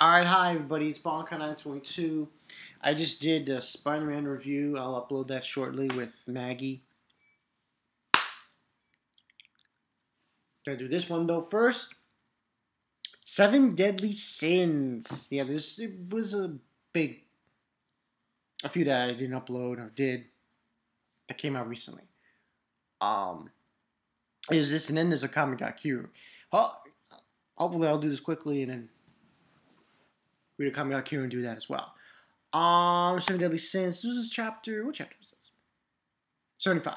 Alright, hi everybody, it's Bonkai922. I just did a Spider-Man review. I'll upload that shortly with Maggie. Gotta do this one though first. 7 Deadly Sins. Yeah, it was a few that I didn't upload or did that came out recently. Is this and then there's a comic got Q. Hopefully I'll do this quickly and then read a comic got Q and do that as well. 7 Deadly Sins. This is what chapter was this? 75.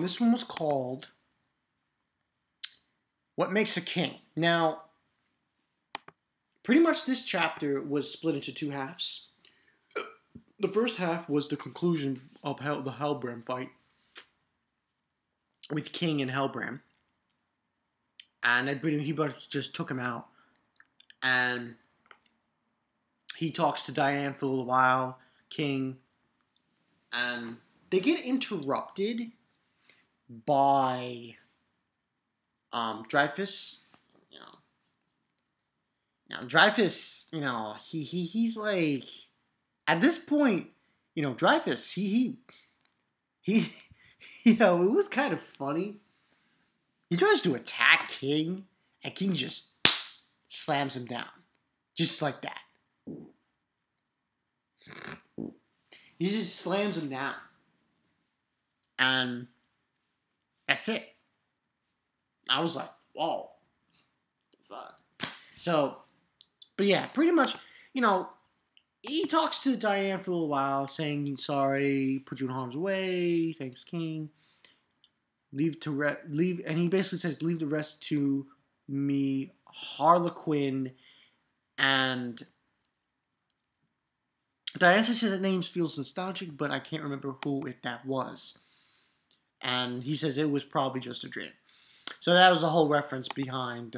This one was called What Makes a King. Now, pretty much this chapter was split into two halves. The first half was the conclusion of the Helbram fight with King and Helbram. And he just took him out. And he talks to Diane for a little while, King, and they get interrupted by Dreyfus. Now Dreyfus, he's like, at this point, Dreyfus, he it was kind of funny. He tries to attack King, and King just slams him down, just like that. He just slams him down. And that's it. I was like, whoa. The fuck? So, but yeah, pretty much, he talks to Diane for a little while, saying, sorry, put you in harm's way, thanks, King. Leave, and he basically says, leave the rest to me, Harlequin, and Diane says that name feels nostalgic, but I can't remember who that was. And he says it was probably just a dream. So that was the whole reference behind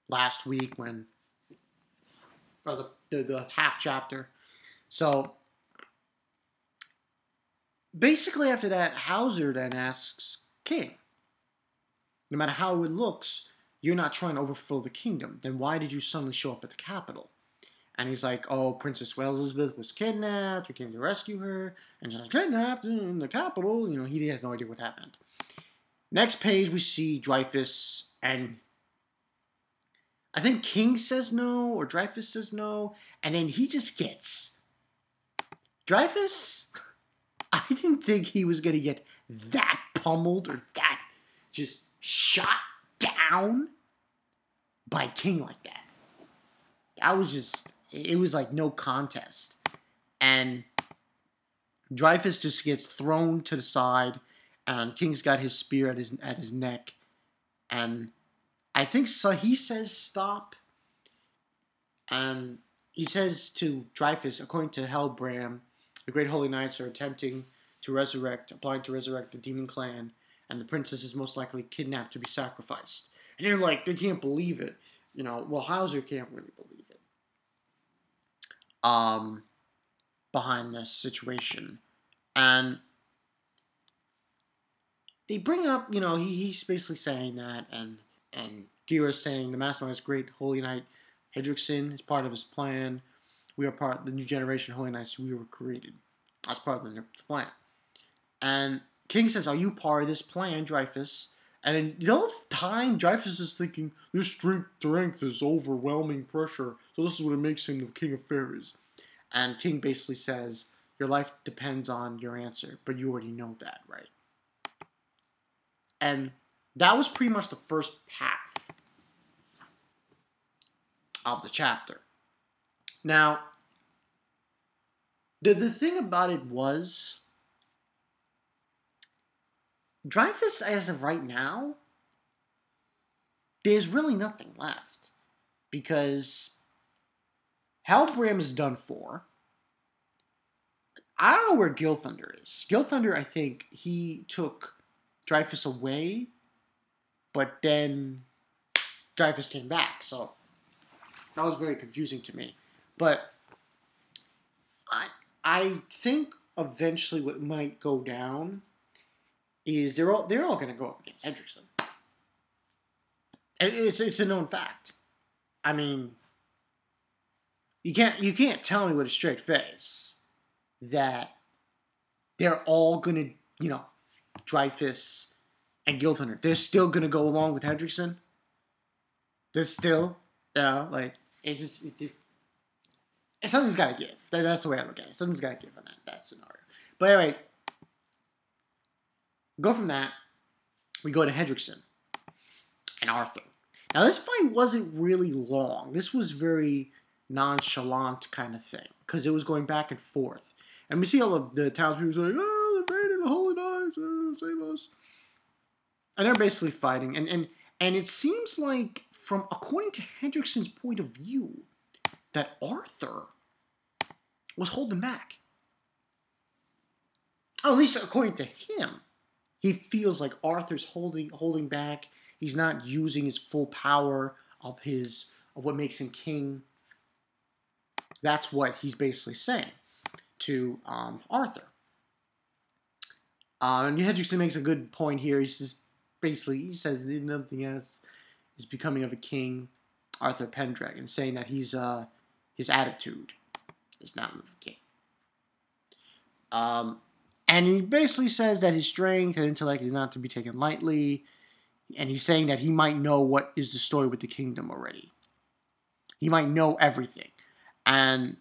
last week or the half chapter. So basically after that, Hauser then asks King, no matter how it looks, you're not trying to overthrow the kingdom. Then why did you suddenly show up at the capital? And he's like, oh, Princess Elizabeth was kidnapped. We came to rescue her. And she was kidnapped in the capital. He has no idea what happened. Next page, we see Dreyfus. And I think King says no, or Dreyfus says no. And then he just gets... Dreyfus, I didn't think he was going to get that pummeled or that just shot down by King like that. It was like no contest. And Dreyfus just gets thrown to the side, and King's got his spear at his neck. And I think so. He says stop. And he says to Dreyfus, according to Helbram, the Great Holy Knights are applying to resurrect the demon clan, and the princess is most likely kidnapped to be sacrificed. And they're like, they can't believe it. Well, Hauser can't really believe it. Behind this situation. And they bring up, he's basically saying that, and Gira's saying the Mastermind is Great Holy Knight Hendrickson is part of his plan. We are part of the new generation of Holy Knights. We were created. That's part of the plan. And King says, are you part of this plan, Dreyfus? And the whole time, Dreyfus is thinking, this strength is overwhelming pressure, so this is what it makes him the king of fairies. And King basically says, your life depends on your answer, but you already know that, right? And that was pretty much the first half of the chapter. Now, the thing about it was, Dreyfus, as of right now, there's really nothing left. Because Helbram is done for. I don't know where Gilthunder is. Gilthunder, I think, he took Dreyfus away, but then Dreyfus came back. So that was very confusing to me. But I think eventually what might go down is they're all going to go up against Hendrickson. It's a known fact. I mean, you can't tell me with a straight face that they're all gonna, Dreyfus and Gilthunder, they're still gonna go along with Hendrickson. They're still, like it's just something's got to give. That's the way I look at it. Something's got to give on that scenario. But anyway, go from that. We go to Hendrickson and Arthur. Now this fight wasn't really long. This was very nonchalant kind of thing because it was going back and forth. And we see all of the townspeople saying, "Oh, they're invading the Holy Knights, save us!" And they're basically fighting. And it seems like, according to Hendrickson's point of view, that Arthur was holding back. Or at least according to him, he feels like Arthur's holding back. He's not using his full power of what makes him king. That's what he's basically saying to Arthur. And Hendrickson makes a good point here. He says nothing else is becoming of a king, Arthur Pendragon, saying that his attitude is not of a king. And he basically says that his strength and intellect is not to be taken lightly. And he's saying that he might know what is the story with the kingdom already. He might know everything. And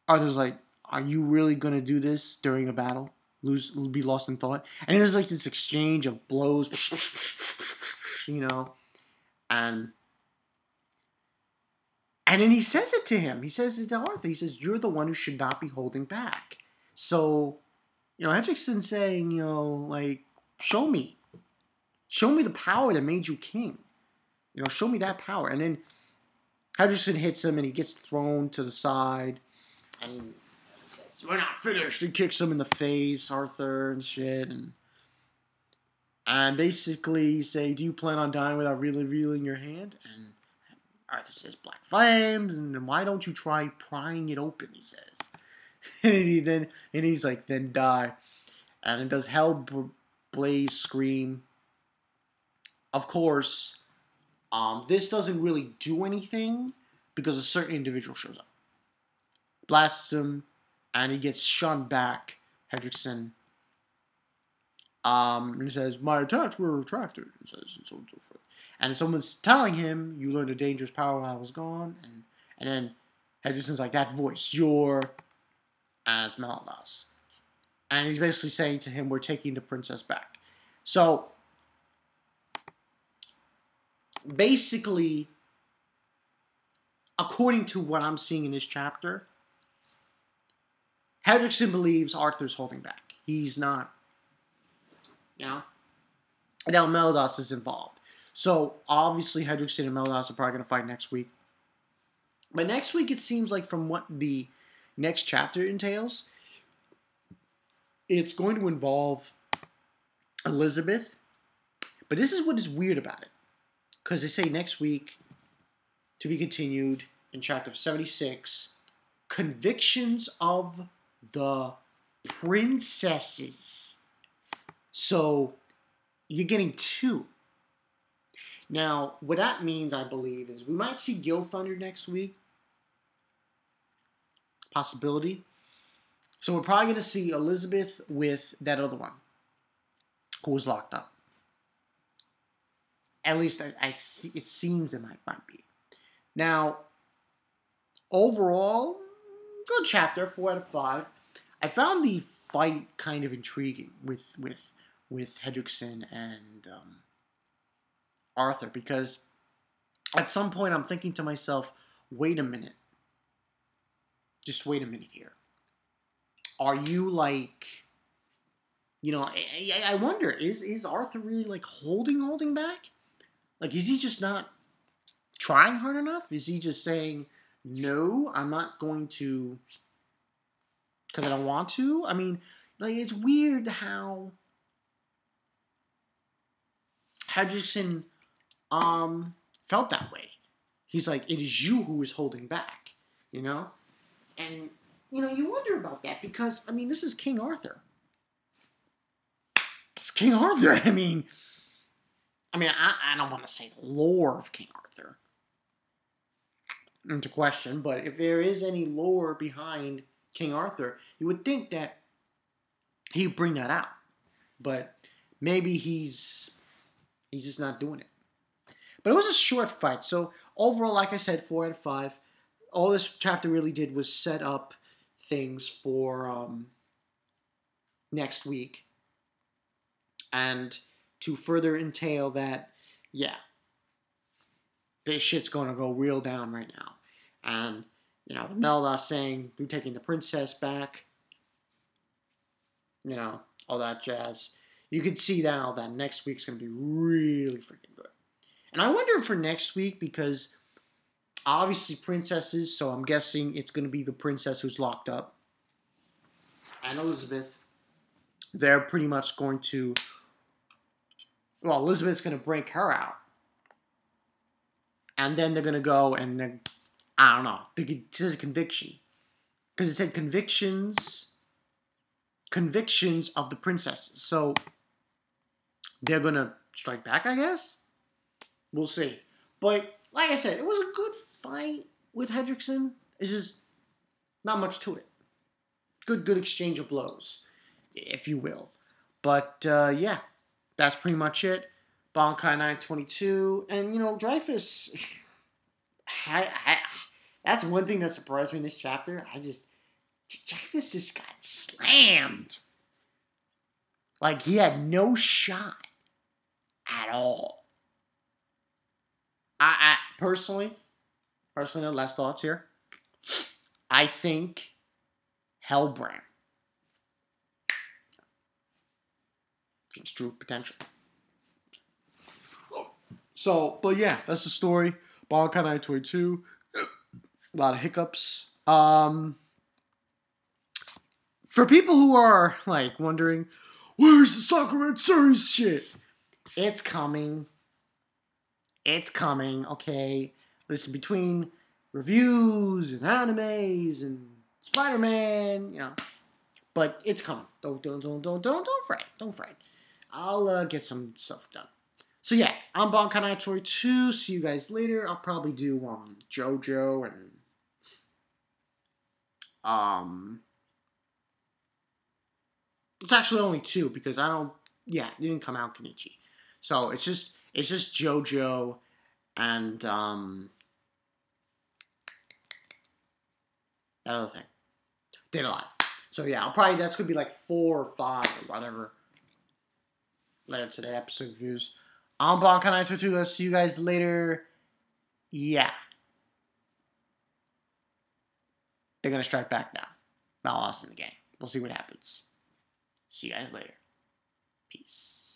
Arthur's like, are you really going to do this during a battle? Be lost in thought? And there's like this exchange of blows, And then he says it to him. He says it to Arthur. He says, you're the one who should not be holding back. So, Hendrickson's saying, show me. Show me the power that made you king. Show me that power. And then Hendrickson hits him and he gets thrown to the side. And he says, we're not finished. He kicks him in the face, Arthur, and shit. And basically say, do you plan on dying without really revealing your hand? And Arthur says, black flames. And then why don't you try prying it open, he says. And he's like, then die. And it does hell blaze scream. Of course, this doesn't really do anything because a certain individual shows up. Blasts him, and he gets shunned back, Hendrickson. And he says, my attacks were retracted, and so on and so forth. And someone's telling him, you learned a dangerous power while I was gone. And then Hendrickson's like, that voice, as meliodas. And he's basically saying to him, we're taking the princess back. So, basically, according to what I'm seeing in this chapter, Hendrickson believes Arthur's holding back. He's not, Now meliodas is involved. So, obviously, Hendrickson and meliodas are probably going to fight next week. But next week, it seems like from what the next chapter entails, it's going to involve Elizabeth. But this is what is weird about it. Because they say next week, to be continued in chapter 76, convictions of the princesses. So, you're getting 2. Now, what that means, I believe, is we might see Gilthunder next week. Possibility. So, we're probably going to see Elizabeth with that other one who was locked up. At least it seems it might be. Now, overall, good chapter, 4 out of 5. I found the fight kind of intriguing with Hendrickson and Arthur, because at some point I'm thinking to myself, wait a minute. Just wait a minute here. Are you like, I wonder, is Arthur really like holding back? Like, is he just not trying hard enough? Is he just saying, no, I'm not going to, because I don't want to? I mean, like, it's weird how Hendrickson felt that way. He's like, it is you who is holding back, And, you wonder about that because, this is King Arthur. It's King Arthur. I don't want to say the lore of King Arthur. into question. But if there is any lore behind King Arthur, you would think that he'd bring that out. But maybe he's just not doing it. But it was a short fight. So overall, like I said, 4 out of 5. All this chapter really did was set up things for next week. And to further entail that, yeah, this shit's going to go real down right now. And, you know, meliodas saying they're taking the princess back. You know, all that jazz. You could see now that next week's going to be really freaking good. And I wonder for next week, because obviously princesses, so I'm guessing it's going to be the princess who's locked up. And Elizabeth, they're pretty much going to, well, Elizabeth's going to break her out. And then they're going to go and, I don't know, it says conviction. Because it said convictions of the princesses. So they're going to strike back, I guess? We'll see. But like I said, it was a good fight with Hendrickson. It's just not much to it. Good exchange of blows, if you will. But yeah, that's pretty much it. Bankai 922. And, you know, Dreyfus, that's one thing that surprised me in this chapter. Dreyfus just got slammed. Like, he had no shot at all. I personally, last thoughts here. I think Hellbrand. It's true potential. So, but yeah, that's the story. Bankai 922. A lot of hiccups. For people who are like wondering, where's the Sakura series shit? It's coming. It's coming, okay? Listen, between reviews and animes and Spider-Man, you know, but it's coming. Don't fret. Don't fret. I'll get some stuff done. So yeah, I'm Bankai 922. See you guys later. I'll probably do JoJo and it's actually only 2 because it didn't come out Kenichi. So it's just JoJo and that other thing. Dead Alive. So yeah, that's gonna be like 4 or 5 or whatever. Later today, episode reviews. I'm Bankai 922. I'll see you guys later. Yeah. They're gonna strike back now. Not lost in the game. We'll see what happens. See you guys later. Peace.